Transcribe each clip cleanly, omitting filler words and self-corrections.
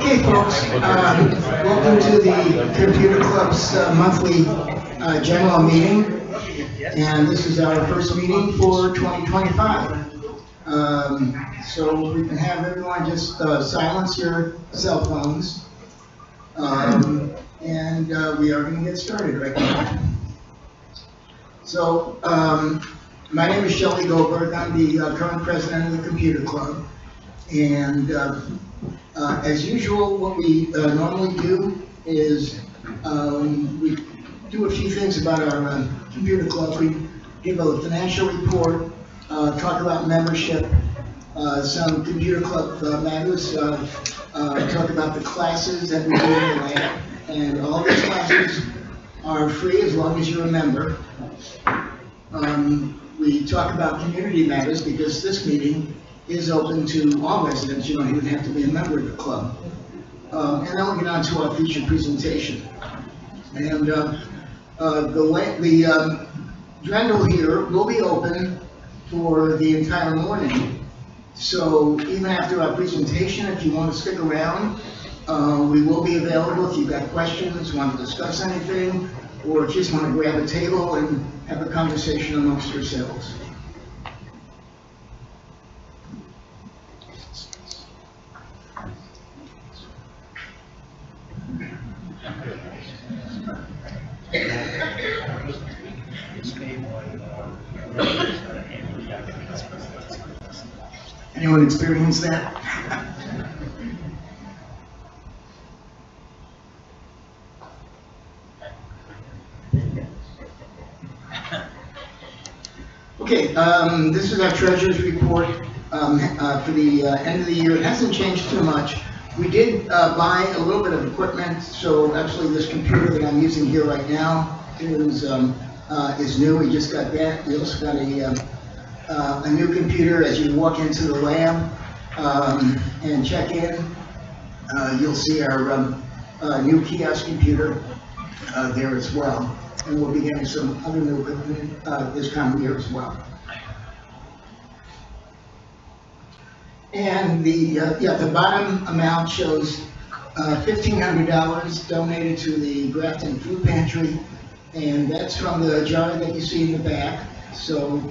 Okay, folks, welcome to the Computer Club's monthly general meeting, and this is our first meeting for 2025. So we can have everyone just silence your cell phones, and we are going to get started right now. So, my name is Shelley Goldberg. I'm the current president of the Computer Club, and as usual, what we normally do is we do a few things about our computer club. We give a financial report, talk about membership, some computer club matters, talk about the classes that we do in the lab, and all these classes are free as long as you're a member. We talk about community matters because this meeting is open to all residents. You don't even have to be a member of the club. And then we'll get on to our featured presentation. And the Drendel here will be open for the entire morning. So even after our presentation, if you want to stick around, we will be available if you've got questions, want to discuss anything, or if you just want to grab a table and have a conversation amongst yourselves. Anyone experience that? Okay, this is our treasurer's report for the end of the year. It hasn't changed too much. We did buy a little bit of equipment, so actually this computer that I'm using here right now is new. We just got that. We also got a new computer. As you walk into the lab and check in, you'll see our new kiosk computer there as well. And we'll be getting some other new equipment this coming year as well. And the bottom amount shows $1,500 donated to the Grafton Food Pantry, and that's from the jar that you see in the back. So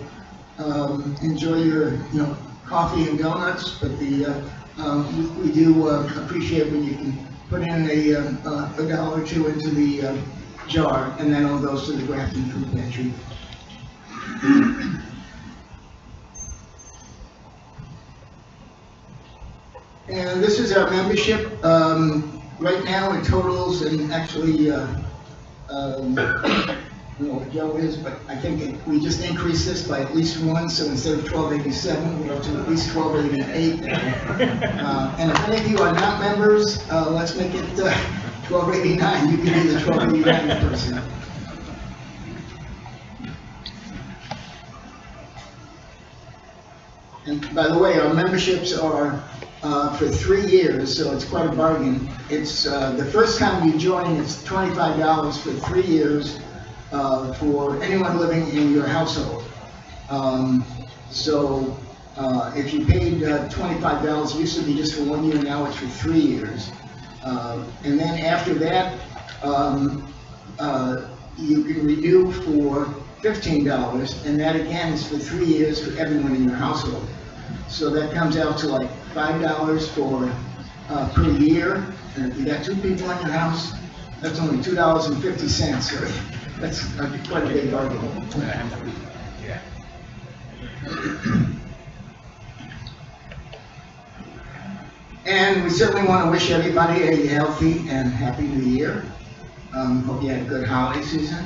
enjoy your coffee and donuts, but we do appreciate when you can put in a dollar or two into the jar, and then it goes to the Grafton Food Pantry. And this is our membership. Right now it totals, and actually, I don't know what Joe is, but I think we just increased this by at least one, so instead of $12.87, we're up to at least $12.88. And if any of you are not members, let's make it $12.89. You can be the $12.89 person. And by the way, our memberships are for 3 years, so it's quite a bargain. It's the first time you join, it's $25 for 3 years for anyone living in your household. So if you paid $25, it used to be just for 1 year, now it's for 3 years. And then after that, you can renew for $15, and that again is for 3 years for everyone in your household. So that comes out to like $5 for per year, and if you got 2 people in your house, that's only $2.50. So that's quite a big bargain. Yeah. And we certainly want to wish everybody a healthy and happy New Year. Hope you had a good holiday season.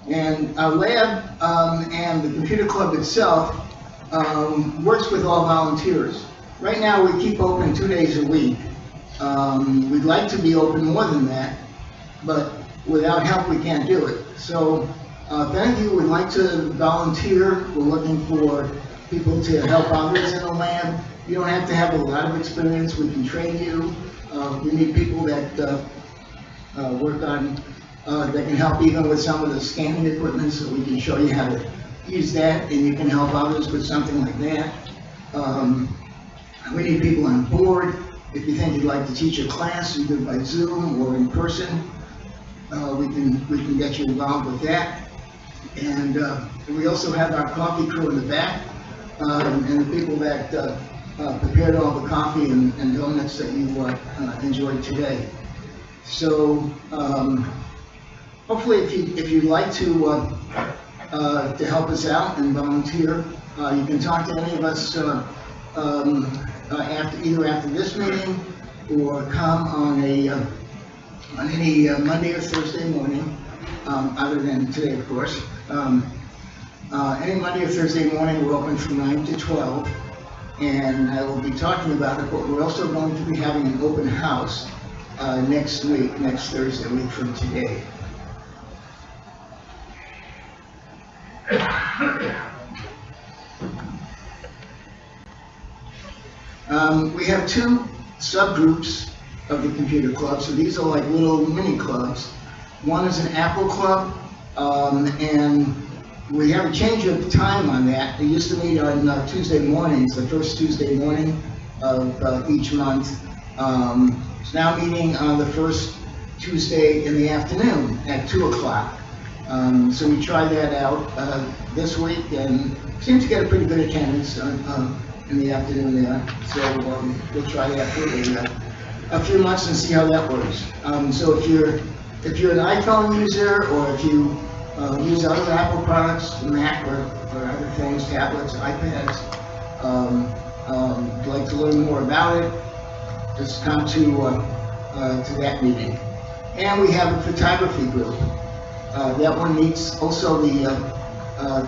And our lab and the computer club itself works with all volunteers. Right now we keep open 2 days a week. We'd like to be open more than that, but without help we can't do it. So if any of you would like to volunteer, we're looking for people to help others in the lab. You don't have to have a lot of experience. We can train you. We need people that work on that can help even with some of the scanning equipment, so we can show you how to use that, and you can help others with something like that. We need people on board. If you think you'd like to teach a class, either by Zoom or in person, we can get you involved with that. And we also have our coffee crew in the back, and the people that prepared all the coffee and donuts that you enjoyed today. So hopefully, if you'd like to help us out and volunteer, you can talk to any of us either after this meeting, or come on any Monday or Thursday morning, other than today, of course. Any Monday or Thursday morning, we're open from 9 to 12, and I will be talking about it, but we're also going to be having an open house next week, next Thursday, a week from today. We have two subgroups of the computer club, so these are like little mini clubs. One is an Apple club, and we have a change of time on that. We used to meet on Tuesday mornings, the first Tuesday morning of each month. It's now meeting on the first Tuesday in the afternoon at 2 o'clock. So we tried that out this week, and seemed to get a pretty good attendance in the afternoon there. So we'll try that for a few months and see how that works. So if you're an iPhone user, or if you use other Apple products, Mac or other things, tablets, iPads, like to learn more about it, just come to that meeting. And we have a photography group. That one meets also the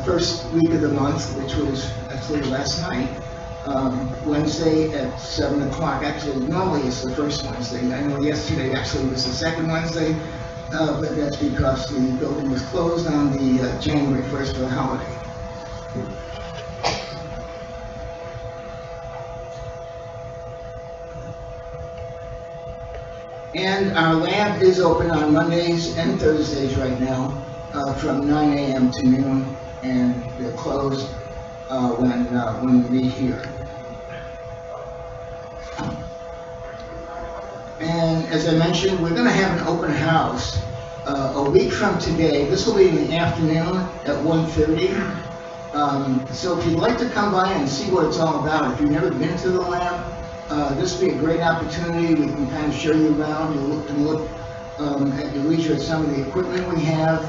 first week of the month, which was actually last night, Wednesday at 7 o'clock. Actually, normally it's the first Wednesday. I know yesterday actually was the second Wednesday, but that's because the building was closed on the January 1st for the holiday. And our lab is open on Mondays and Thursdays right now, from 9 a.m. to noon, and they're closed when we meet here. And as I mentioned, we're going to have an open house a week from today. This will be in the afternoon at 1:30. So if you'd like to come by and see what it's all about, if you've never been to the lab, this would be a great opportunity. We can kind of show you around. You can look at your leisure at some of the equipment we have.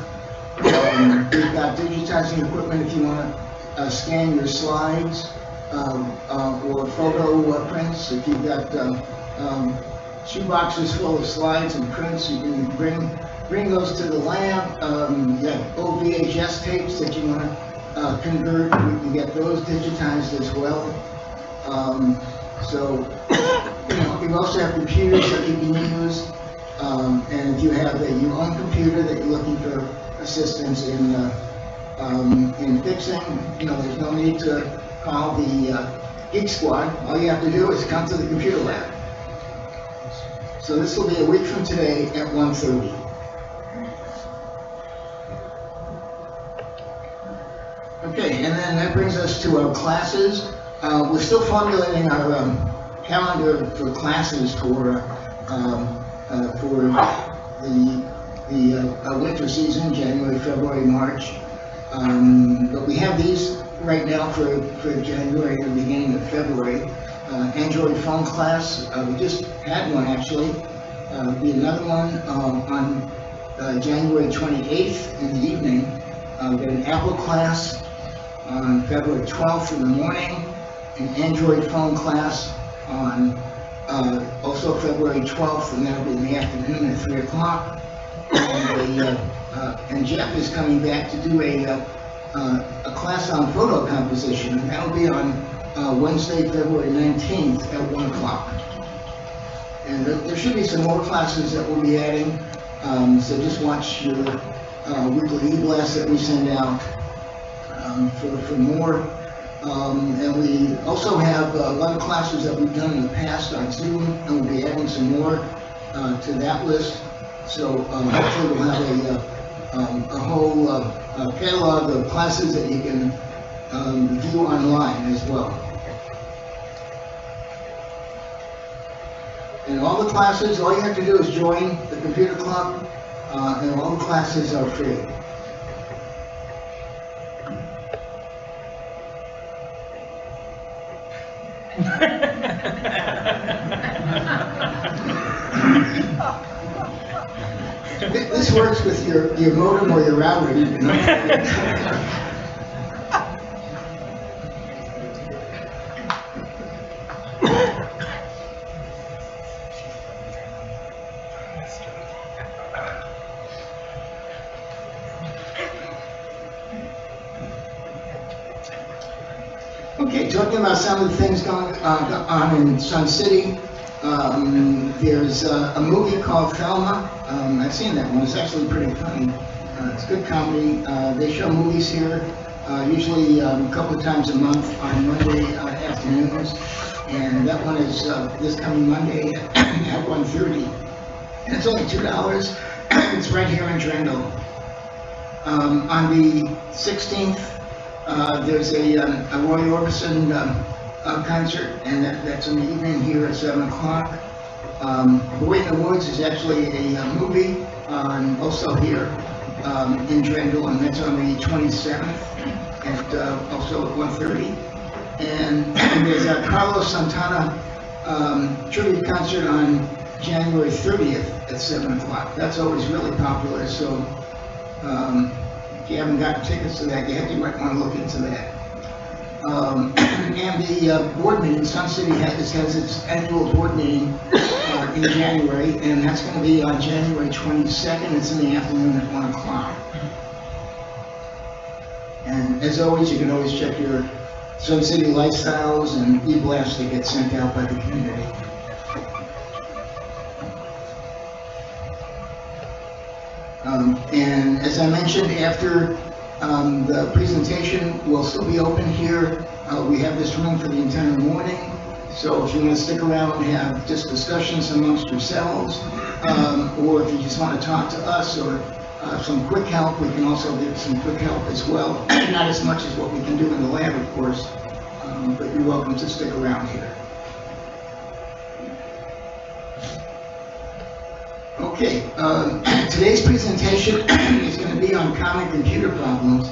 We've got digitizing equipment if you want to scan your slides, or photo prints. If you've got shoe boxes full of slides and prints, you can bring those to the lab. You have old VHS tapes that you want to convert. We can get those digitized as well. So, you also have computers that you can use, and if you have your own computer that you're looking for assistance in fixing, there's no need to call the Geek Squad. All you have to do is come to the computer lab. So this will be a week from today at 1:30. Okay, and then that brings us to our classes. We're still formulating our calendar for classes for the winter season, January, February, March. But we have these right now for January and the beginning of February. Android phone class, we just had one actually. There'll be another one on January 28th in the evening. We've got an Apple class on February 12th in the morning, an Android phone class on also February 12th, and that'll be in the afternoon at 3 o'clock. And Jeff is coming back to do a class on photo composition, and that'll be on Wednesday, February 19th at 1 o'clock. And there should be some more classes that we'll be adding, so just watch your weekly e-blast that we send out for more. And we also have a lot of classes that we've done in the past on Zoom, and we'll be adding some more to that list. So hopefully we'll have a whole catalog of classes that you can view online as well. And all the classes, all you have to do is join the computer club, and all the classes are free. This works with your modem or your router. You know? Okay, talking about some of the things going on in Sun City. There's a movie called Thelma. I've seen that one. It's actually pretty funny. It's good comedy. They show movies here, usually a couple of times a month on Monday afternoons. And that one is this coming Monday at 1:30. And it's only $2. It's right here in Drendel. On the 16th, there's a Roy Orbison concert, and that's in the evening here at 7 o'clock. Boy in the Woods is actually a movie, also here in Drendel, and that's on the 27th, and also at 1:30. And there's a Carlos Santana tribute concert on January 30th at 7 o'clock. That's always really popular, so if you haven't gotten tickets to that yet, you might want to look into that. And the board meeting, Sun City has its annual board meeting in January, and that's going to be on January 22nd. It's in the afternoon at 1 o'clock. And as always, you can always check your Sun City lifestyles and e-blasts that get sent out by the community. And as I mentioned, after the presentation, we'll still be open here. We have this room for the entire morning. So if you want to stick around and have just discussions amongst yourselves, or if you just want to talk to us or some quick help, we can also give some quick help as well. Not as much as what we can do in the lab, of course, but you're welcome to stick around here. Okay, today's presentation is going to be on common computer problems,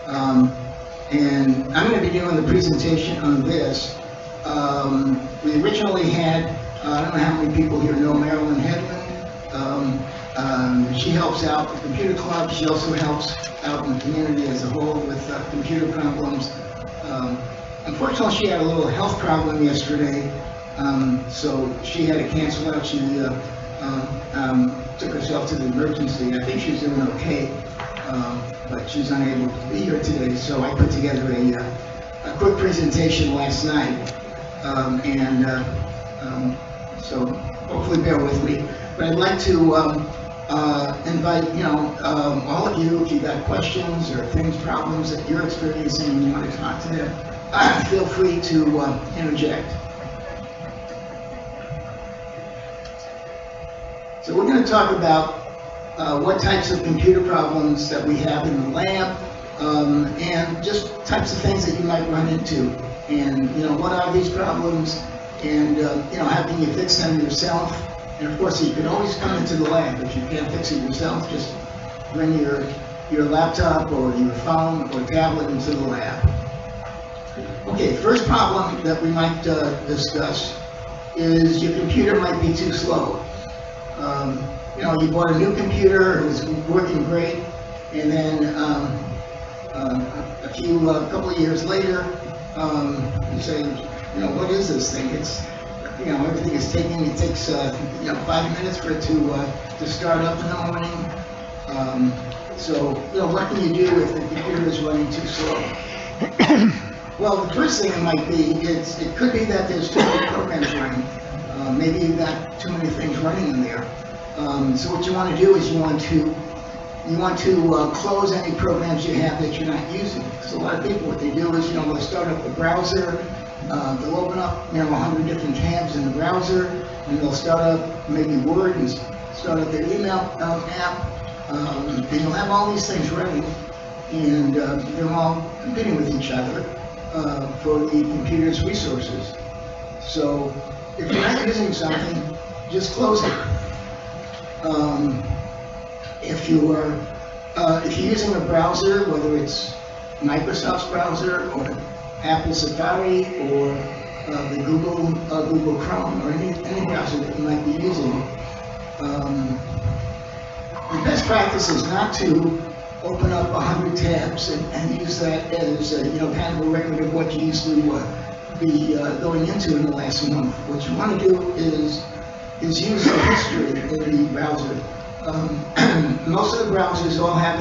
and I'm going to be doing the presentation on this. We originally had, I don't know how many people here know Marilyn Hedman. She helps out the computer club. She also helps out in the community as a whole with computer problems. Unfortunately, she had a little health problem yesterday, so she had to cancel out. She took herself to the emergency. I think she's doing okay, but she's unable to be here today, so I put together a quick presentation last night, so hopefully bear with me. But I'd like to invite, all of you, if you've got questions or things, problems that you're experiencing and you want to talk to them, feel free to interject. So we're going to talk about what types of computer problems that we have in the lab, and just types of things that you might run into. And, what are these problems? And, how can you fix them yourself? And of course, you can always come into the lab. If you can't fix it yourself, just bring your laptop or your phone or tablet into the lab. Okay, first problem that we might discuss is your computer might be too slow. You bought a new computer, it was working great, and then a couple of years later, you say, what is this thing? It's, everything is it takes 5 minutes for it to start up in the morning. So, what can you do if the computer is running too slow? Well, the first thing it might be is, it could be that there's too many programs running. Maybe you've got too many things running in there. So what you want to do is you want to close any programs you have that you're not using. So a lot of people, what they do is, they'll start up the browser, they'll open up, 100 different tabs in the browser, and they'll start up maybe Word and start up their email app, and you'll have all these things ready, and they're all competing with each other for the computer's resources. So if you're not using something, just close it. If you're using a browser, whether it's Microsoft's browser or Apple Safari or the Google Chrome or any browser that you might be using, the best practice is not to open up 100 tabs and use that as kind of a record of what you used to be going into in the last month. What you want to do is use the history in the browser. Most of the browsers all have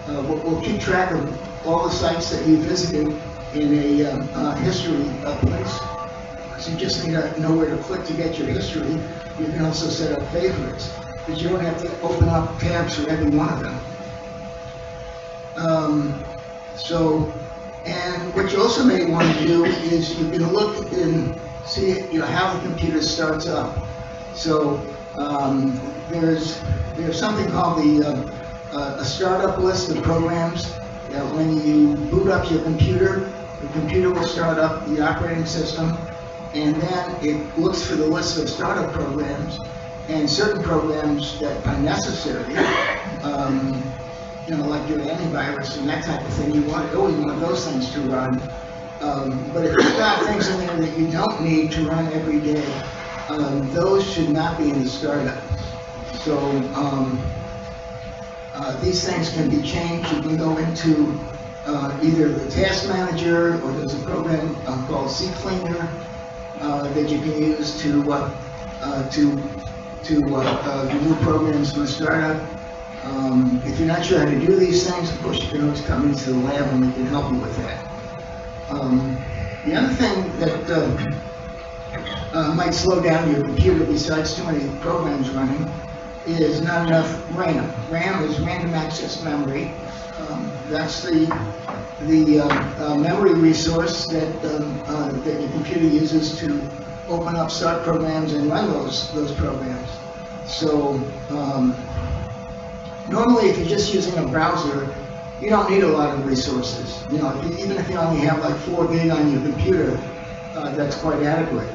will keep track of all the sites that you visited in a history place. So you just need to know where to click to get your history. You can also set up favorites, but you don't have to open up tabs for every one of them. And what you also may want to do is you can look and see how the computer starts up. So there's something called a startup list of programs. When you boot up your computer, the computer will start up the operating system, and then it looks for the list of startup programs, and certain programs that are necessary, like your antivirus and that type of thing, you always want those things to run. But if you've got things in there that you don't need to run every day, those should not be in the startup. So these things can be changed. You can go into either the task manager, or there's a program called CCleaner that you can use to remove programs from the startup. If you're not sure how to do these things, of course you can always come into the lab and we can help you with that. The other thing that might slow down your computer, besides too many programs running, is not enough RAM. RAM is random access memory. That's the memory resource that your computer uses to open up start programs and run those programs. So normally, if you're just using a browser, you don't need a lot of resources. Even if you only have like 4 gig on your computer, that's quite adequate.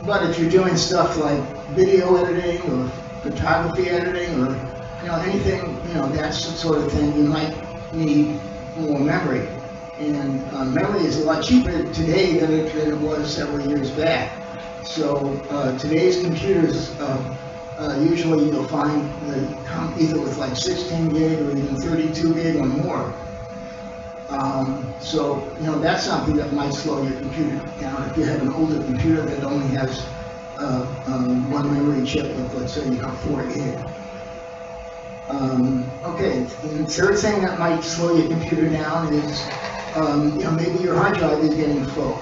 But if you're doing stuff like video editing or photography editing or anything, that sort of thing, you might need more memory. And memory is a lot cheaper today than it was several years back. So today's computers, usually you'll find they come either with like 16 gig or even 32 gig or more. So that's something that might slow your computer down if you have an older computer that only has one memory chip of, let's say, 4 gig. Okay, and the third thing that might slow your computer down is maybe your hard drive is getting full.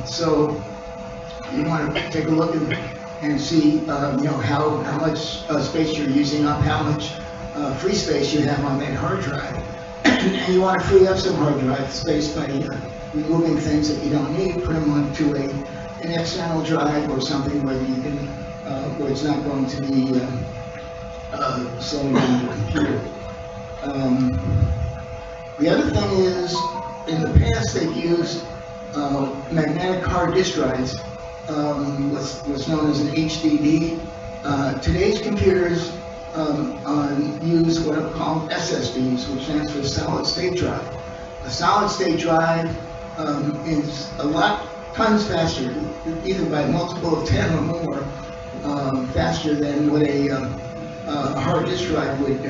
So you want to take a look and see how much space you're using up, how much free space you have on that hard drive. And you want to free up some hard drive space by removing things that you don't need, put them onto an external drive or something where you can, where it's not going to be slowing down your computer. The other thing is, in the past they've used magnetic hard disk drives, what's known as an HDD. Today's computers use what are called SSDs, which stands for solid state drive. A solid state drive is tons faster, either by a multiple of 10 or more, faster than what a hard disk drive would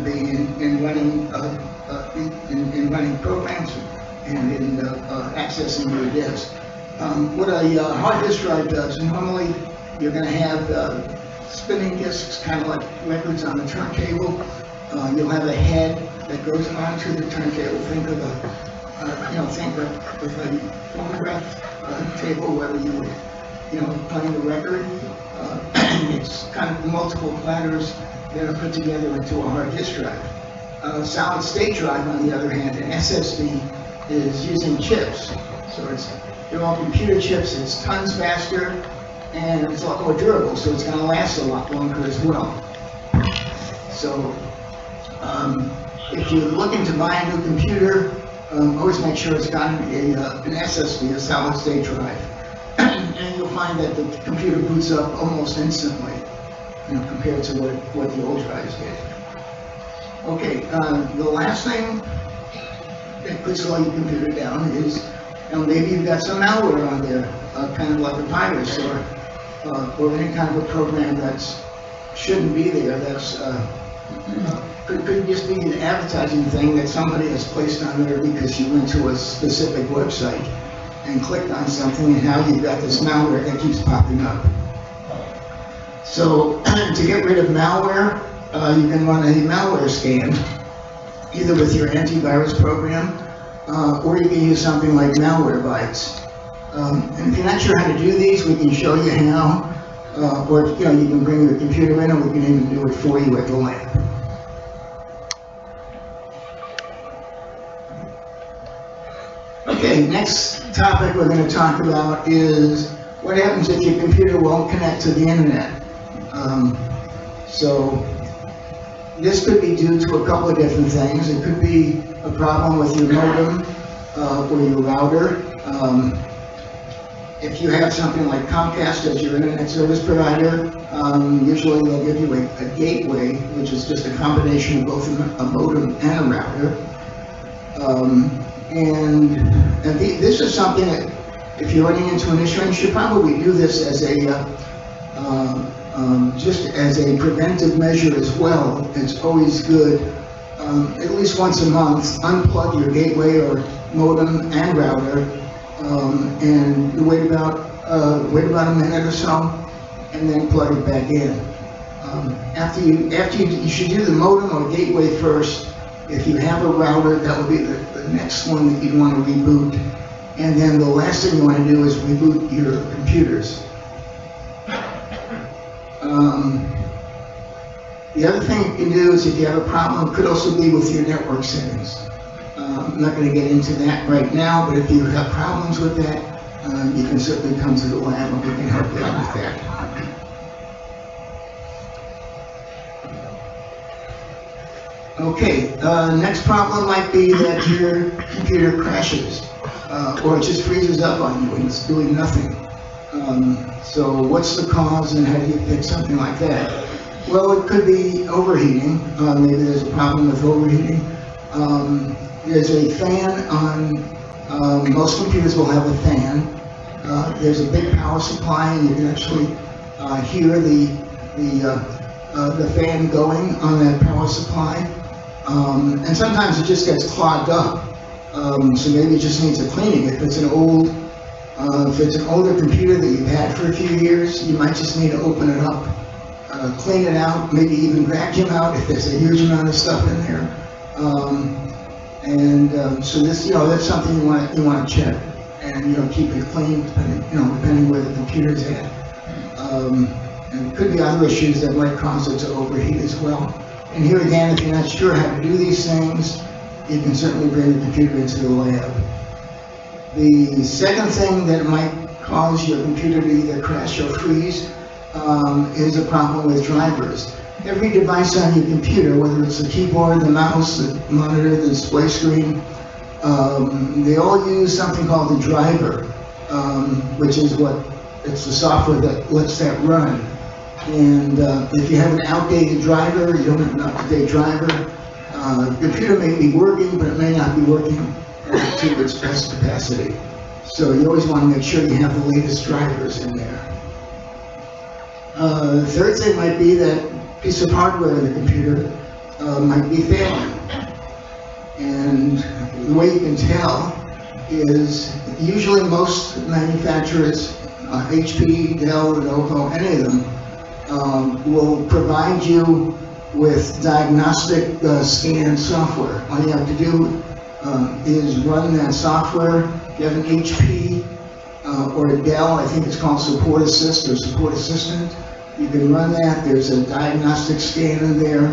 be in running programs and in accessing your disk. What a hard disk drive does, normally you're going to have spinning disks, kind of like records on a turntable. You'll have a head that goes onto the turntable. Think of a phonograph table where playing the record. It's kind of multiple platters that are put together into a hard disk drive. Solid state drive, on the other hand, an SSD, is using chips. So they're all computer chips. It's tons faster, and it's a lot more durable, so it's going to last a lot longer as well. So if you're looking to buy a new computer, always make sure it's got an SSD, a solid state drive, and you'll find that the computer boots up almost instantly, compared to what the old drives did. Okay, the last thing that could slow your computer down is, maybe you've got some malware on there, kind of like a virus or any kind of a program that shouldn't be there. That's could just be an advertising thing that somebody has placed on there because you went to a specific website and clicked on something, and now you've got this malware that keeps popping up. So to get rid of malware, you can run a malware scan, either with your antivirus program, or you can use something like Malwarebytes. And if you're not sure how to do these, we can show you how, or you can bring your computer in, and we can even do it for you at the lab. Okay, next topic we're going to talk about is what happens if your computer won't connect to the internet. So this could be due to a couple of different things. It could be a problem with your modem or your router. If you have something like Comcast as your internet service provider, usually they'll give you a gateway, which is just a combination of both a modem and a router. This is something that, if you're running into an issue, you should probably do this as just as a preventive measure as well. It's always good, at least once a month, unplug your gateway or modem and router, and wait about a minute or so, and then plug it back in. After you should do the modem or gateway first. If you have a router, that would be the next one that you'd want to reboot. And then the last thing you want to do is reboot your computers. The other thing you can do is, if you have a problem, it could also be with your network settings. I'm not going to get into that right now, but if you have problems with that, you can certainly come to the lab and we can help you out with that. Okay, next problem might be that your computer crashes, or it just freezes up on you and it's doing nothing. So what's the cause, and how do you fix something like that? Well, it could be overheating. Maybe there's a problem with overheating. There's a fan on, most computers will have a fan. There's a big power supply, and you can actually hear the fan going on that power supply. And sometimes it just gets clogged up. So maybe it just needs a cleaning. If it's an older computer that you've had for a few years, you might just need to open it up, clean it out, maybe even vacuum out if there's a huge amount of stuff in there. So this, that's something you want to check, and keep it clean, depending where the computer's at. And it could be other issues that might cause it to overheat as well. And here again, if you're not sure how to do these things, you can certainly bring the computer into the lab. The second thing that might cause your computer to either crash or freeze is a problem with drivers. Every device on your computer, whether it's the keyboard, the mouse, the monitor, the display screen, they all use something called the driver, which is it's the software that lets that run. And if you have an outdated driver, you don't have an up-to-date driver, the computer may be working, but it may not be working to its best capacity. So you always want to make sure you have the latest drivers in there. The third thing might be that piece of hardware in the computer might be failing. And the way you can tell is usually most manufacturers, HP, Dell, Lenovo, any of them, will provide you with diagnostic scan software. All you have to do is run that software. If you have an HP or a Dell, I think it's called Support Assist or Support Assistant, you can run that. There's a diagnostic scan in there,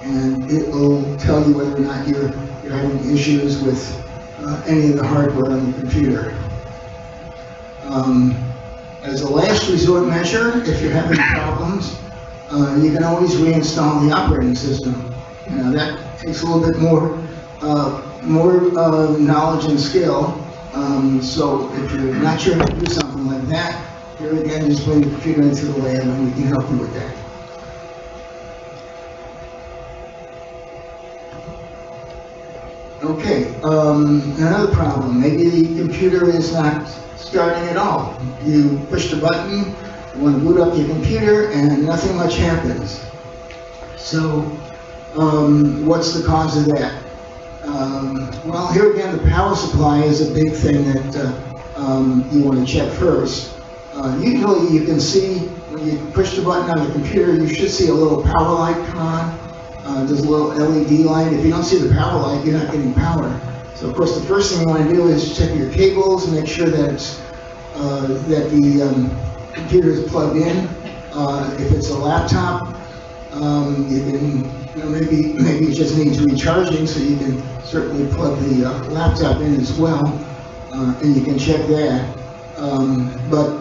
and it will tell you whether or not you're having issues with any of the hardware on the computer. As a last resort measure, if you're having problems, you can always reinstall the operating system. That takes a little bit more knowledge and skill. So if you're not sure how to do something like that, here again, just bring the computer into the lab and we can help you with that. Okay, another problem. Maybe the computer is not starting at all. You push the button, you want to boot up your computer, and nothing much happens. So, what's the cause of that? Well, here again, the power supply is a big thing that you want to check first. Usually you can see, when you push the button on the computer, you should see a little power light come on. There's a little LED light. If you don't see the power light, you're not getting power. So of course the first thing you want to do is check your cables and make sure that the computer is plugged in. If it's a laptop, you can, maybe it just needs recharging, so you can certainly plug the laptop in as well, and you can check that. But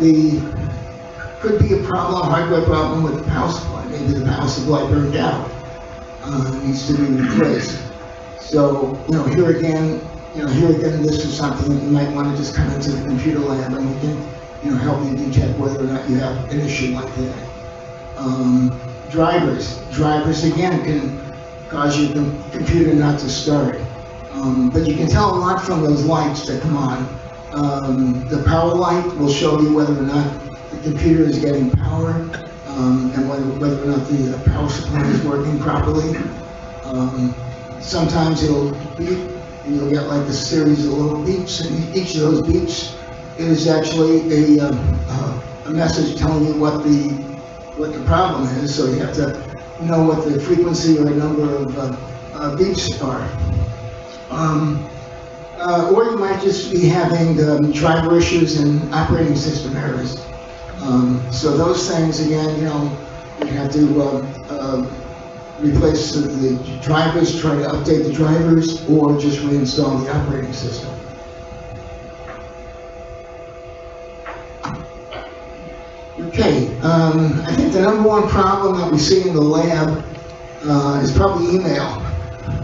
could be a problem, a hardware problem with the power supply. Maybe the power supply burned out. Needs to be replaced. So, here again, this is something that you might want to just come into the computer lab and we can, help you detect whether or not you have an issue like that. Drivers again can cause your computer not to start. But you can tell a lot from those lights that come on. The power light will show you whether or not the computer is getting power. And whether or not the power supply is working properly. Sometimes it'll beep, and you'll get like a series of little beeps, and each of those beeps is actually a message telling you what the problem is. So you have to know what the frequency or number of beeps are. Or you might just be having driver issues and operating system errors. So those things, again, you have to replace the drivers, try to update the drivers, or just reinstall the operating system. Okay, I think the number one problem that we see in the lab is probably email.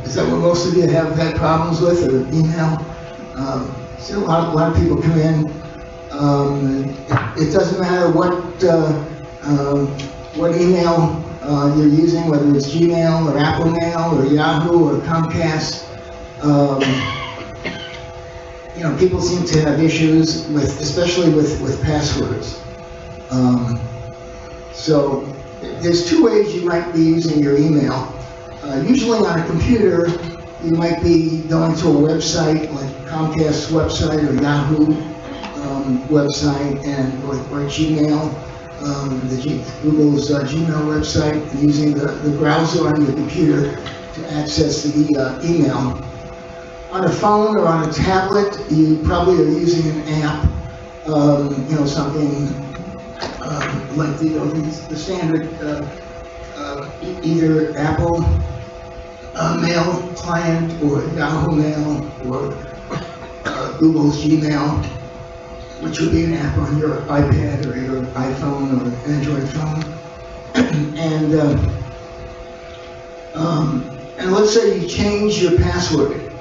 Is that what most of you have had problems with, or email? See a lot of people come in. It doesn't matter what email you're using, whether it's Gmail or Apple Mail or Yahoo or Comcast. People seem to have issues especially with passwords. So there's two ways you might be using your email. Usually on a computer, you might be going to a website like Comcast's website or Yahoo website or Gmail, Google's Gmail website, and using the browser on your computer to access the email. On a phone or on a tablet, you probably are using an app, something like the standard either Apple Mail client or Yahoo Mail or Google's Gmail, which would be an app on your iPad or your iPhone or Android phone. And let's say you change your password,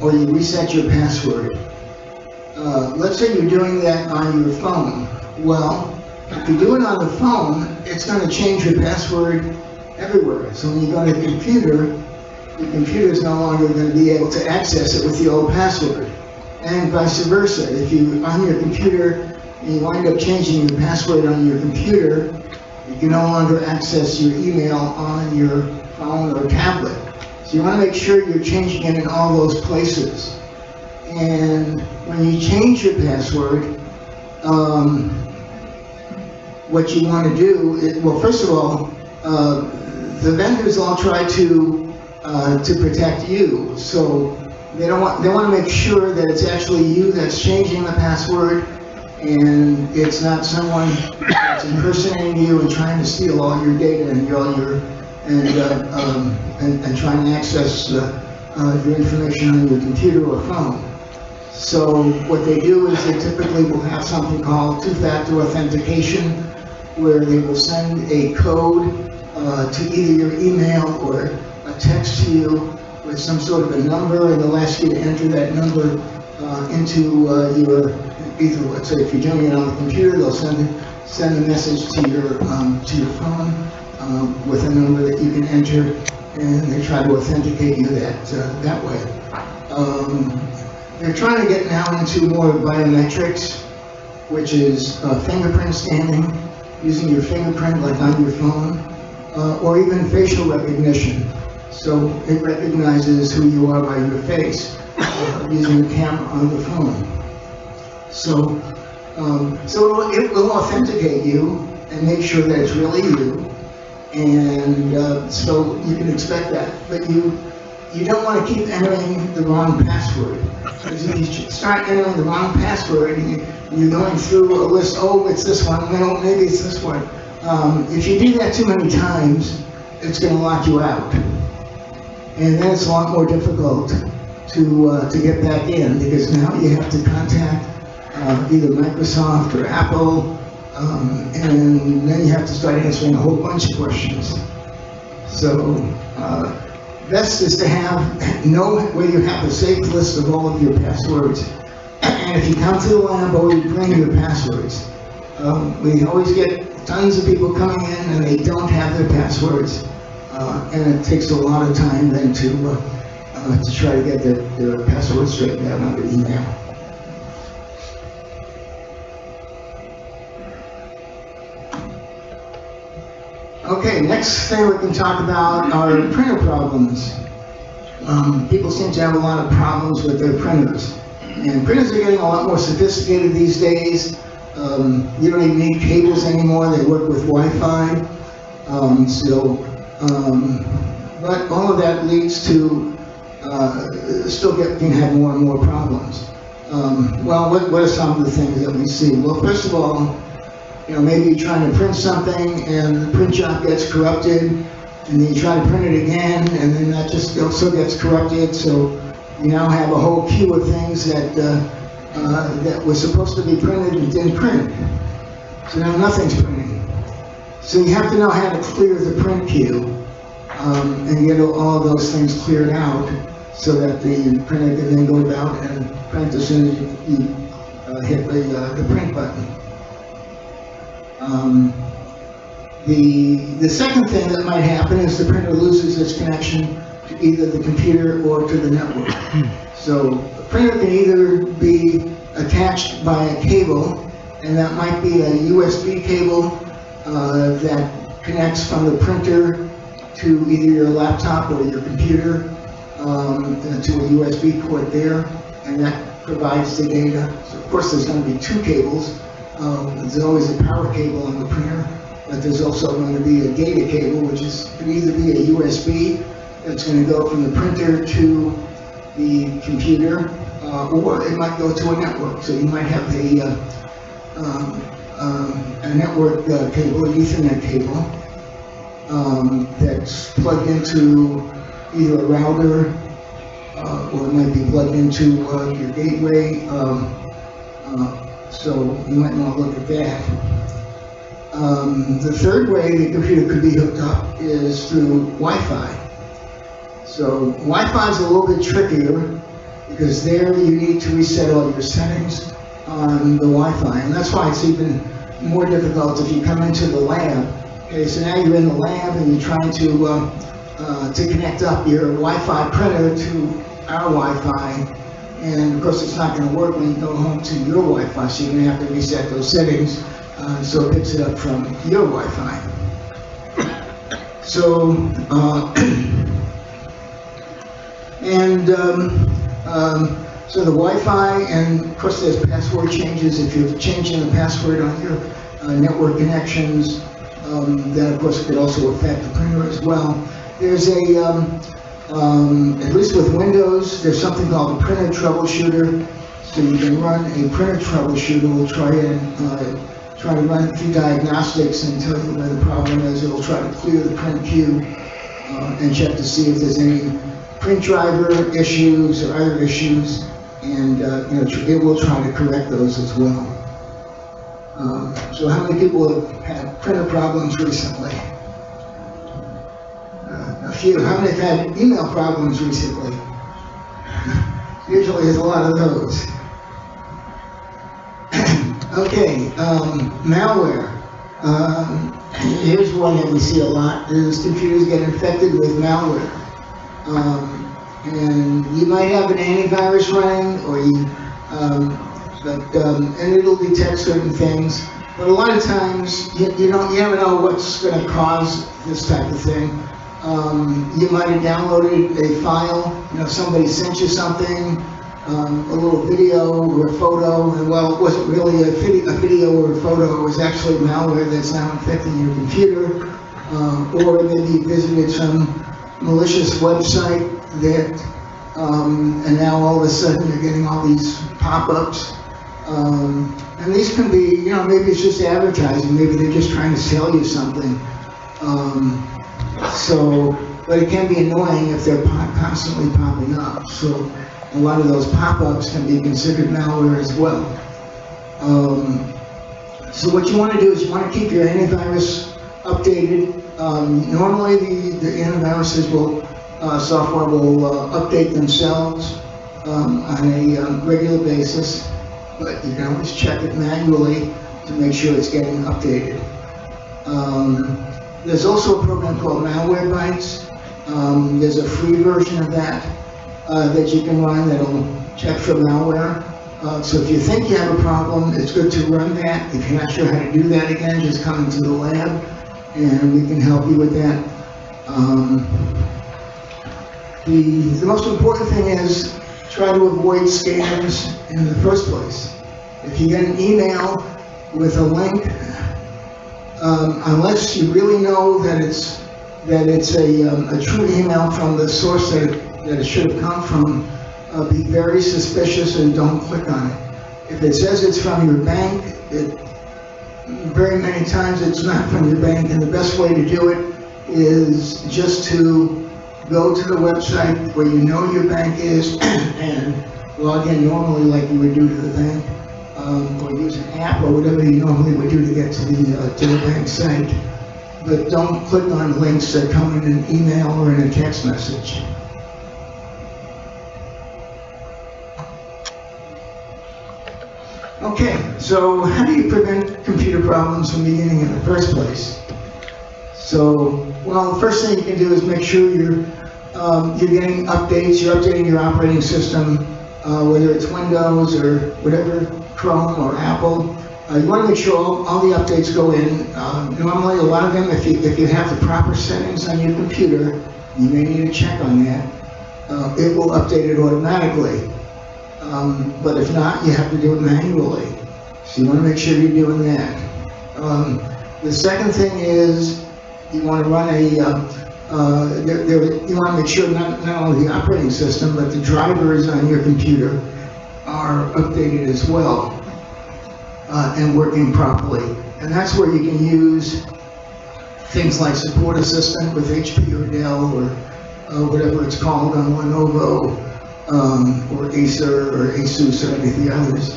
or you reset your password. Let's say you're doing that on your phone. Well, if you do it on the phone, it's going to change your password everywhere. So when you go to the computer, your computer is no longer going to be able to access it with the old password. And vice versa. If you, on your computer, you wind up changing your password on your computer, you can no longer access your email on your phone or tablet. So you want to make sure you're changing it in all those places. And when you change your password, what you want to do is, well, first of all, the vendors all try to protect you. So they want to make sure that it's actually you that's changing the password, and it's not someone that's impersonating you and trying to steal all your data and trying to access your information on your computer or phone. So what they do is they typically will have something called two-factor authentication, where they will send a code to either your email or a text to you with some sort of a number, and they'll ask you to enter that number into your, either, let's say if you're doing it on the computer, they'll send a message to your phone with a number that you can enter, and they try to authenticate you that way. They're trying to get now into more biometrics, which is fingerprint scanning, using your fingerprint like on your phone, or even facial recognition. So it recognizes who you are by your face using the camera on the phone. So it will authenticate you and make sure that it's really you, and so you can expect that. But you don't want to keep entering the wrong password. Because if you start entering the wrong password and you're going through a list, oh, it's this one, no, maybe it's this one. If you do that too many times, it's going to lock you out. And then it's a lot more difficult to get back in, because now you have to contact either Microsoft or Apple, and then you have to start answering a whole bunch of questions. So best is to know where you have a saved list of all of your passwords. And if you come to the lab, always bring your passwords. We always get tons of people coming in and they don't have their passwords. And it takes a lot of time then to try to get their passwords straightened out on their email. Okay, next thing we can talk about are printer problems. People seem to have a lot of problems with their printers. And printers are getting a lot more sophisticated these days. You don't even need cables anymore, they work with Wi-Fi. But all of that leads to can have more and more problems. Well, what are some of the things that we see? Well, first of all, maybe you're trying to print something and the print job gets corrupted, and then you try to print it again, and then that just also gets corrupted. So you now have a whole queue of things that were supposed to be printed and didn't print. So now nothing's printing. So you have to know how to clear the print queue and get all of those things cleared out so that the printer can then go about and print as soon as you hit the print button. The second thing that might happen is the printer loses its connection to either the computer or to the network. So the printer can either be attached by a cable, and that might be a USB cable that connects from the printer to either your laptop or your computer to a USB port there, and that provides the data. So of course there's going to be two cables. There's always a power cable on the printer, but there's also going to be a data cable, which could either be a USB that's going to go from the printer to the computer, or it might go to a network. So you might have a network cable, an Ethernet cable, that's plugged into either a router, or it might be plugged into your gateway. So you might want to look at that. The third way the computer could be hooked up is through Wi-Fi. So Wi-Fi is a little bit trickier because there you need to reset all your settings on the Wi-Fi, and that's why it's even more difficult if you come into the lab. Okay, so now you're in the lab and you're trying to connect up your Wi-Fi printer to our Wi-Fi. And of course, it's not going to work when you go home to your Wi-Fi, so you're going to have to reset those settings so it picks it up from your Wi-Fi. So, so the Wi-Fi, and of course there's password changes. If you're changing the password on your network connections, that of course could also affect the printer as well. There's at least with Windows, there's something called a printer troubleshooter. So you can run a printer troubleshooter. We'll try to run a few diagnostics and tell you where the problem is. It'll try to clear the print queue and check to see if there's any print driver issues or other issues. and it will try to correct those as well. So how many people have had printer problems recently? A few. How many have had email problems recently? Usually there's a lot of those. Okay, malware. Here's one that we see a lot, is computers get infected with malware. And you might have an antivirus running, or and it'll detect certain things. But a lot of times, you never know what's going to cause this type of thing. You might have downloaded a file, somebody sent you something, a little video or a photo, and well, it wasn't really a video or a photo, it was actually malware that's now infecting your computer, or maybe you visited some malicious website that, and now all of a sudden you're getting all these pop-ups, and these can be, maybe it's just advertising, maybe they're just trying to sell you something, but it can be annoying if they're constantly popping up, so a lot of those pop-ups can be considered malware as well. So what you want to do is you want to keep your antivirus updated. Normally the antiviruses software will update themselves on a regular basis, but you can always check it manually to make sure it's getting updated. There's also a program called Malwarebytes. There's a free version of that that you can run that'll check for malware. So if you think you have a problem, it's good to run that. If you're not sure how to do that again, just come into the lab and we can help you with that. The most important thing is try to avoid scams in the first place. If you get an email with a link, unless you really know that it's a true email from the source that it should have come from, be very suspicious and don't click on it. If it says it's from your bank, very many times it's not from your bank, and the best way to do it is just to go to the website where you know your bank is and log in normally like you would do to the bank, or use an app or whatever you normally would do to get to the bank site. But don't click on links that come in an email or in a text message. Okay, so how do you prevent computer problems from beginning in the first place? So, well, the first thing you can do is make sure you're getting updates, you're updating your operating system, whether it's Windows or whatever, Chrome or Apple. You want to make sure all the updates go in. Normally, a lot of them, if you have the proper settings on your computer, you may need to check on that. It will update it automatically. But if not, you have to do it manually. So you want to make sure you're doing that. The second thing is you want to run you want to make sure not only the operating system, but the drivers on your computer are updated as well and working properly. And that's where you can use things like Support Assistant with HP or Dell or whatever it's called on Lenovo. Or Acer or Asus or any of the others.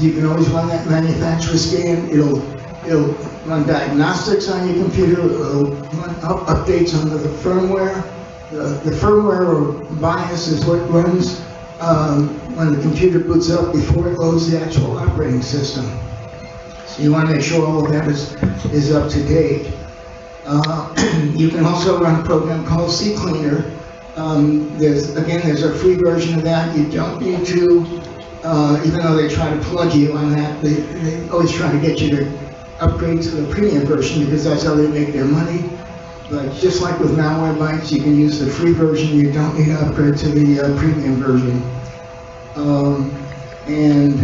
You can always run that manufacturer scan. It'll run diagnostics on your computer. It'll run updates on the firmware. The firmware or BIOS is what runs when the computer boots up before it loads the actual operating system. So you want to make sure all of that is up to date. You can also run a program called CCleaner. There's a free version of that. You don't need to, even though they try to plug you on that, they always try to get you to upgrade to the premium version because that's how they make their money. But just like with Malwarebytes, you can use the free version. You don't need to upgrade to the premium version. And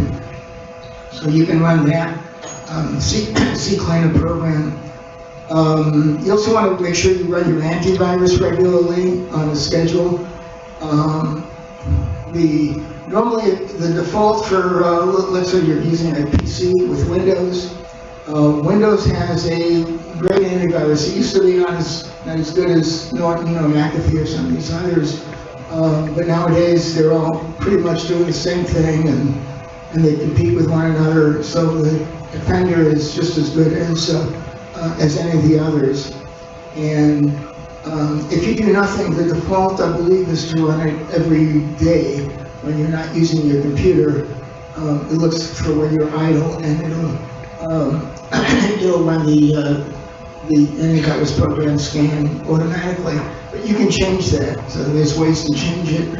so you can run that CCleaner program. You also want to make sure you run your antivirus regularly on a schedule. Normally the default for, let's say you're using a PC with Windows, Windows has a great antivirus. It used to be not as good as McAfee or some of these others, But nowadays, they're all pretty much doing the same thing, and they compete with one another, so the offender is just as good as any of the others. And if you do nothing, the default, I believe, is to run it every day when you're not using your computer. It looks for when you're idle, and it'll run the antivirus program scan automatically. But you can change that, so there's ways to change it.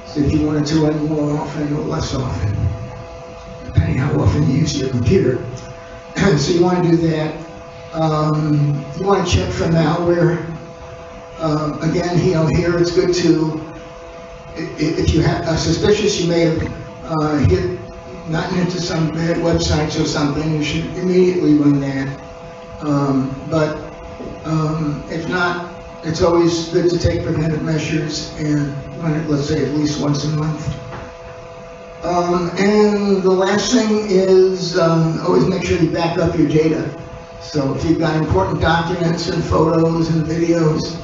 So if you want it to run more often or less often, depending how often you use your computer. So you want to do that. You want to check for malware. Again, here it's good to, if you have suspicious you may have gotten into some bad websites or something, you should immediately run that. But if not, it's always good to take preventive measures and run it, let's say, at least once a month. And the last thing is always make sure you back up your data. So if you've got important documents and photos and videos,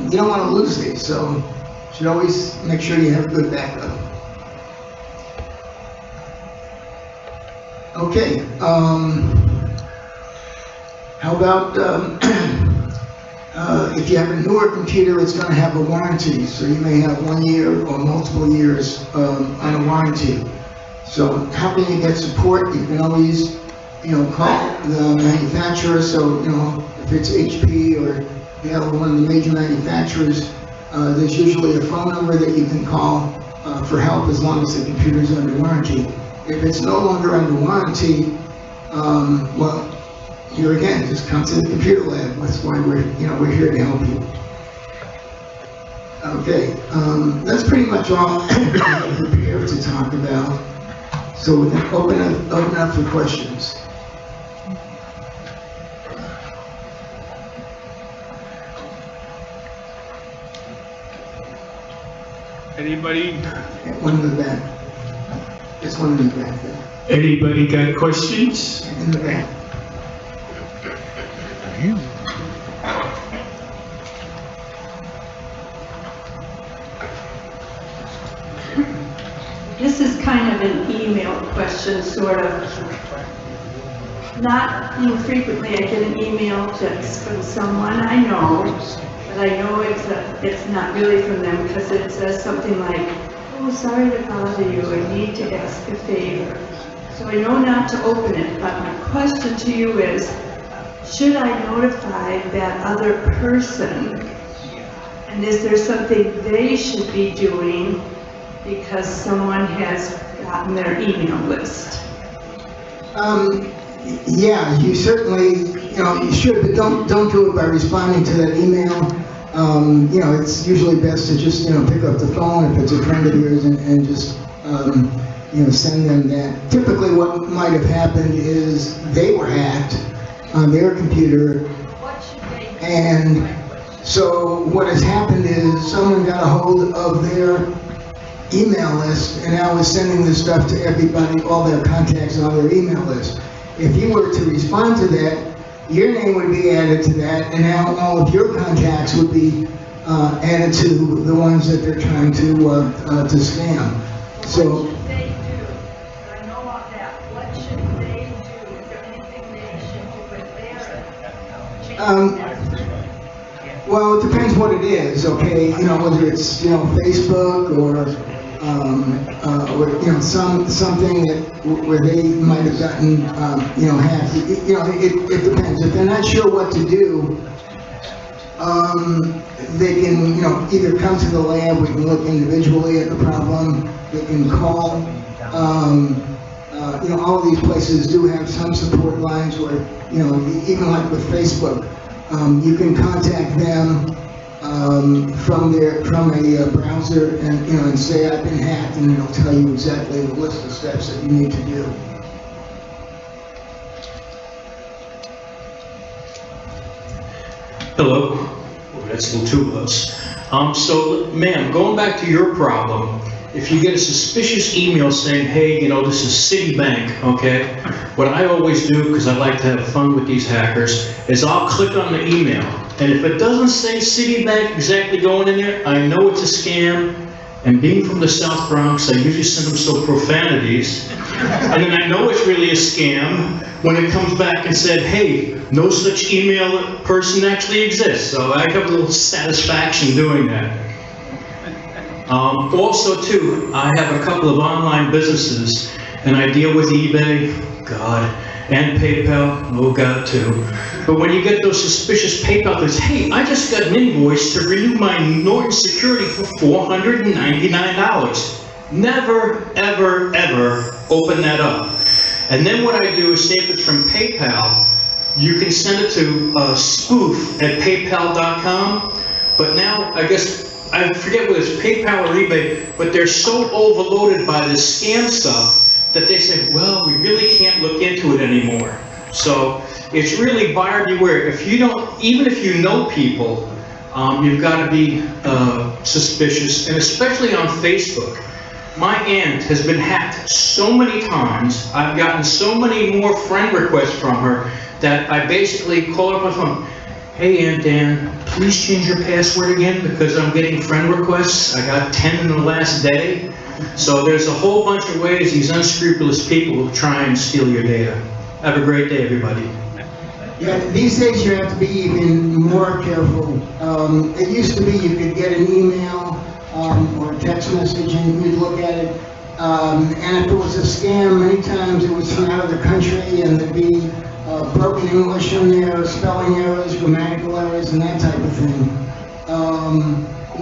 you don't want to lose these, so you should always make sure you have a good backup. Okay, how about if you have a newer computer, it's going to have a warranty, so you may have 1 year or multiple years on a warranty. So how can you get support? You can always, call the manufacturer. So, if it's HP or one of the major manufacturers, there's usually a phone number that you can call for help as long as the computer's under warranty. If it's no longer under warranty, well, here again, just come to the computer lab. That's why we're here to help you. Okay, that's pretty much all I'm prepared to talk about. So we can open up for questions. Anybody? One in the back. There's one in the back there. Anybody got questions? In the back. This is kind of an email question, sort of. Not infrequently, I get an email that's from someone I know, but I know it's not really from them because it says something like, "Oh, sorry to bother you, I need to ask a favor." So I know not to open it, but my question to you is, should I notify that other person? And is there something they should be doing because someone has gotten their email list? Yeah, you certainly, you should, but don't do it by responding to that email. It's usually best to just, pick up the phone if it's a friend of yours and just, send them that. Typically what might have happened is they were hacked on their computer. What should they do? And so what has happened is someone got a hold of their email list and now is sending this stuff to everybody, all their contacts on their email list. If you were to respond to that, your name would be added to that, and now all of your contacts would be added to the ones that they're trying to scam. So. What should they do? I know about that. What should they do? Is there anything they should do with their? Well, it depends what it is, okay? Whether it's Facebook or something where they might have gotten hacked. It depends. If they're not sure what to do, they can either come to the lab. We can look individually at the problem. They can call. All of these places do have some support lines where even like with Facebook. You can contact them from a browser and say I've been hacked, and it'll tell you exactly the list of steps that you need to do. Hello. Well, that's the two of us. So, ma'am, going back to your problem, if you get a suspicious email saying, hey, this is Citibank, okay? What I always do, because I like to have fun with these hackers, is I'll click on the email. And if it doesn't say Citibank exactly going in there, I know it's a scam. And being from the South Bronx, I usually send them some profanities. And then I know it's really a scam when it comes back and said, hey, no such email person actually exists. So I have a little satisfaction doing that. Also, too, I have a couple of online businesses, and I deal with eBay, God, and PayPal, oh God, too. But when you get those suspicious PayPal things, hey, I just got an invoice to renew my Norton security for $499. Never, ever, ever open that up. And then what I do is, say if it's from PayPal, you can send it to spoof@paypal.com. But now, I guess, I forget whether it's PayPal or eBay, but they're so overloaded by this scam stuff that they say, well, we really can't look into it anymore. So it's really buyer beware. If you don't, even if you know people, you've got to be suspicious, and especially on Facebook. My aunt has been hacked so many times. I've gotten so many more friend requests from her that I basically call her up on the phone. Hey, Aunt Dan, please change your password again because I'm getting friend requests. I got 10 in the last day. So there's a whole bunch of ways these unscrupulous people will try and steal your data. Have a great day, everybody. Yeah, these days you have to be even more careful. It used to be you could get an email or a text message and you'd look at it. And if it was a scam, many times it was from out of the country and there'd be broken English in there, spelling errors, grammatical errors, and that type of thing.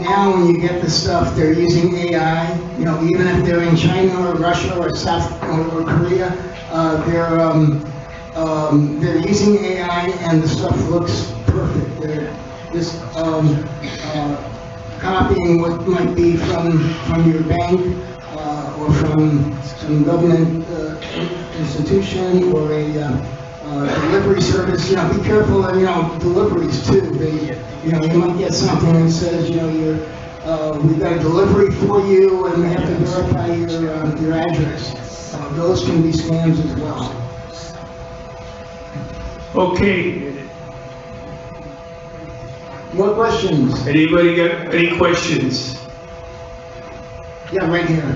Now when you get the stuff, they're using AI, you know, even if they're in China or Russia or South or Korea, they're using AI and the stuff looks perfect. They're just copying what might be from your bank or from some government institution or a delivery service. You know, be careful. You know, deliveries too. You might get something that says, you know, we've got a delivery for you, and they have to verify your address. Those can be scams as well. Okay, More questions? anybody got any questions? Yeah, right here.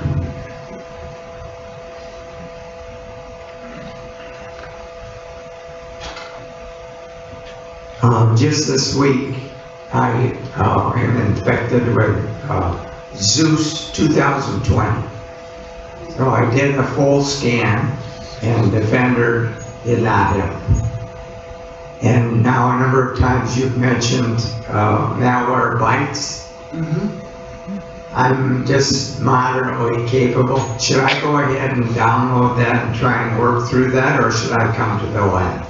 Just this week, I am infected with Zeus 2020. So I did a full scan, and Defender did not help. And now a number of times you've mentioned Malwarebytes. I'm just moderately capable. Should I go ahead and download that and try and work through that, or should I come to the lab?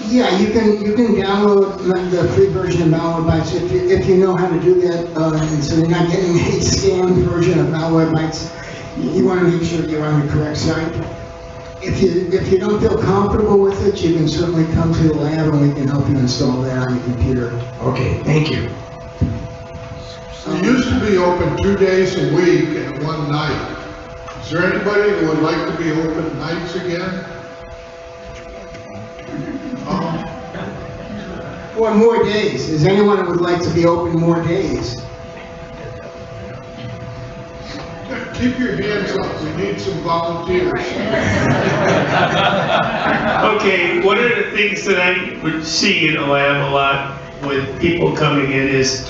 Yeah, you can download the free version of Malwarebytes if you know how to do that, and so you're not getting a scammed version of Malwarebytes. You want to make sure you're on the correct site. If you don't feel comfortable with it, you can certainly come to the lab and we can help you install that on your computer. Okay, thank you. It used to be open 2 days a week and one night. Is there anybody who would like to be open nights again? Or more days. Is anyone who would like to be open more days? Keep your hands up, we need some volunteers. Okay, one of the things that I would see in the lab a lot with people coming in is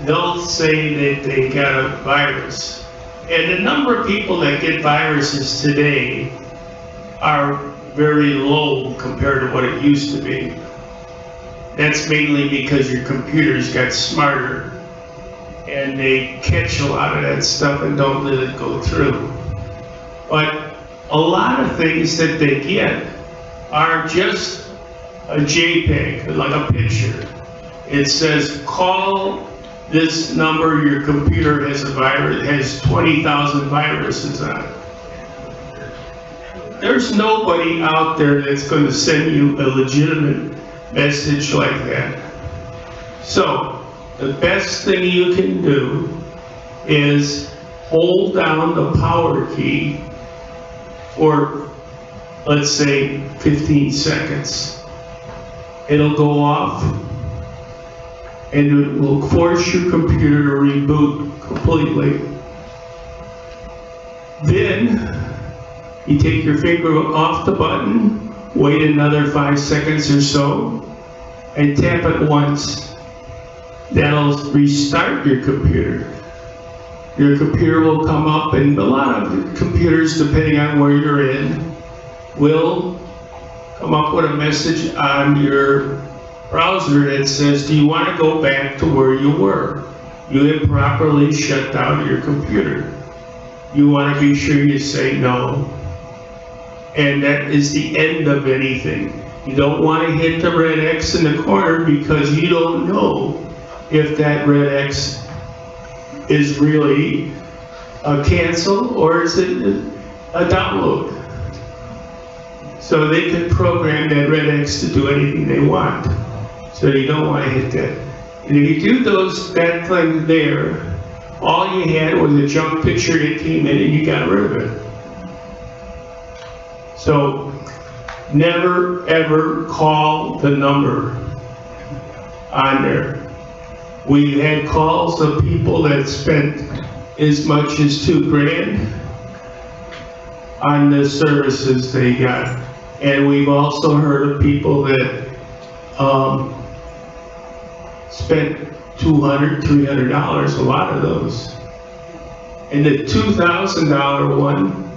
they'll say that they got a virus. And the number of people that get viruses today are very low compared to what it used to be. That's mainly because your computers got smarter and they catch a lot of that stuff and don't let it go through. But a lot of things that they get are just a JPEG, like a picture. It says, call this number, your computer has a virus, has 20,000 viruses on it. There's nobody out there that's going to send you a legitimate message like that. So, the best thing you can do is hold down the power key for, let's say, 15 seconds. It'll go off, and it will force your computer to reboot completely. Then, you take your finger off the button, wait another 5 seconds or so, and tap it once. That'll restart your computer. Your computer will come up, and a lot of computers, depending on where you're in, will come up with a message on your browser that says, do you want to go back to where you were? You improperly shut down your computer. You want to be sure you say no. And that is the end of anything. You don't want to hit the red X in the corner because you don't know if that red X is really a cancel or is it a download. So they can program that red X to do anything they want. So you don't want to hit that. And if you do that thing there, all you had was a junk picture that came in and you got rid of it. So never ever call the number on there. We had calls of people that spent as much as $2,000 on the services they got. And we've also heard of people that spent $200, $300, a lot of those. And the $2,000 one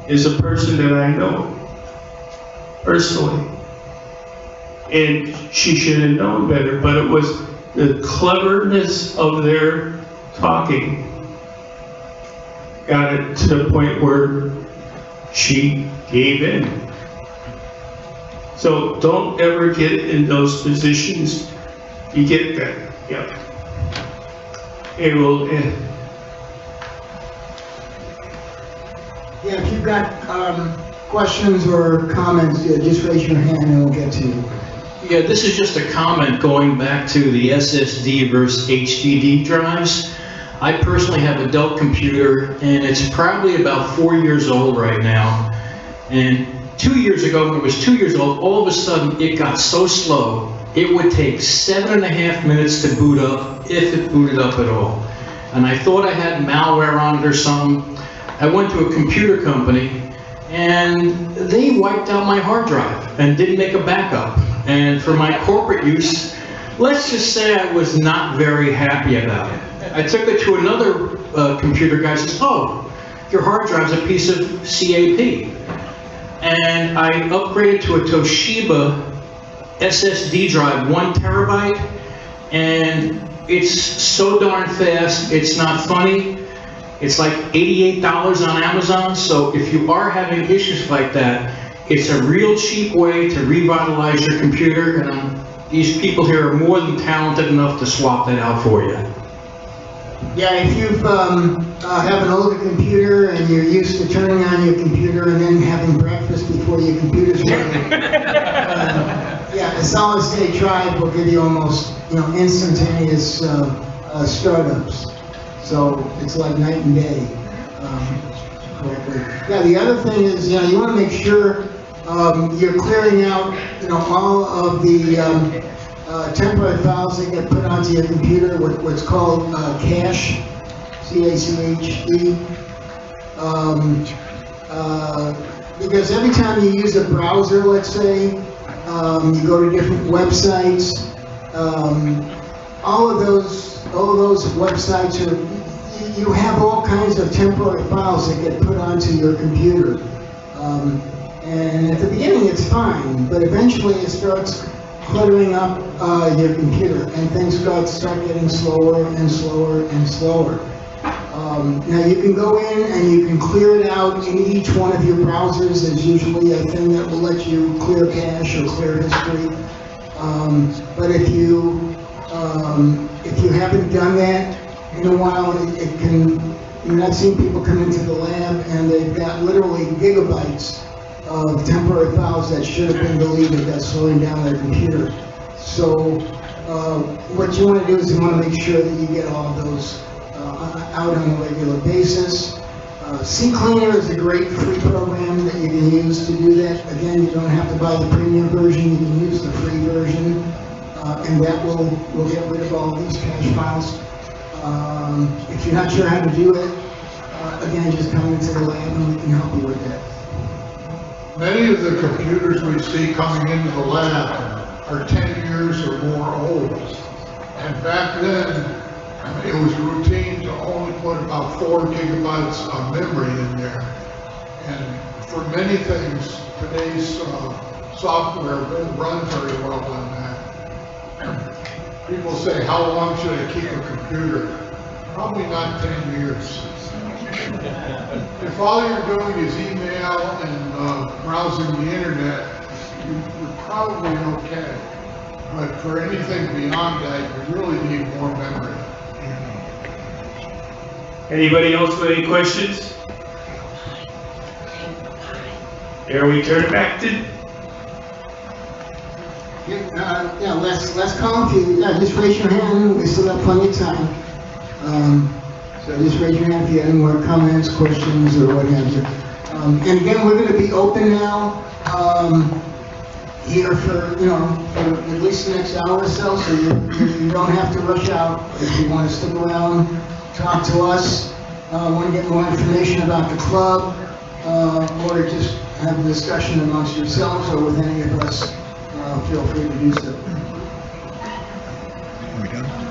is a person that I know personally. And she should have known better, but it was the cleverness of their talking got it to the point where she gave in. So don't ever get in those positions. You get that. Yep. It will end. Yeah, if you've got questions or comments, just raise your hand and we'll get to you. Yeah, this is just a comment going back to the SSD versus HDD drives. I personally have a Dell computer, and it's probably about 4 years old right now. And 2 years ago, when it was 2 years old, all of a sudden it got so slow, it would take 7.5 minutes to boot up, if it booted up at all. And I thought I had malware on it or something. I went to a computer company, and they wiped out my hard drive and didn't make a backup. And for my corporate use, let's just say I was not very happy about it. I took it to another computer guy, says, oh, your hard drive's a piece of CAP. And I upgraded to a Toshiba SSD drive, 1 terabyte, and it's so darn fast, it's not funny. It's like $88 on Amazon, so if you are having issues like that, it's a real cheap way to revitalize your computer, and these people here are more than talented enough to swap that out for you. Yeah, if you have an older computer and you're used to turning on your computer and then having breakfast before your computer's running, yeah, a solid-state drive will give you almost, instantaneous startups. So it's like night and day. Correctly. Yeah, the other thing is, you want to make sure you're clearing out, all of the temporary files that get put onto your computer, what's called cache, C-A-C-H-E. Because every time you use a browser, let's say, you go to different websites, all of those websites you have all kinds of temporary files that get put onto your computer. And at the beginning it's fine, but eventually it starts cluttering up your computer and things start getting slower and slower and slower. Now you can go in and you can clear it out in each one of your browsers. There's usually a thing that will let you clear cache or clear history. But if you haven't done that in a while, it can, I've seen people come into the lab and they've got literally gigabytes of temporary files that should have been deleted that's slowing down their computer. So what you want to do is you want to make sure that you get all of those out on a regular basis. CCleaner is a great free program that you can use to do that. Again, you don't have to buy the premium version, you can use the free version. and that will get rid of all these cache files. If you're not sure how to do it, again, just come into the lab and we can help you with that. Many of the computers we see coming into the lab are 10 years or more old. And back then, it was routine to only put about 4 gigabytes of memory in there. And for many things, today's software won't run very well on that. People say, how long should I keep a computer? Probably not 10 years. If all you're doing is email and browsing the internet, you're probably okay. But for anything beyond that, you really need more memory. Anybody else with any questions? Here we turn it back to, Yeah, last call, if you, just raise your hand, we still have plenty of time. So just raise your hand if you have any more comments, questions, or what have you. And again, we're gonna be open now, here for, for at least the next hour or so you don't have to rush out. If you wanna stick around, talk to us, wanna get more information about the club, or just have a discussion amongst yourselves or with any of us, feel free to do so. Are we done?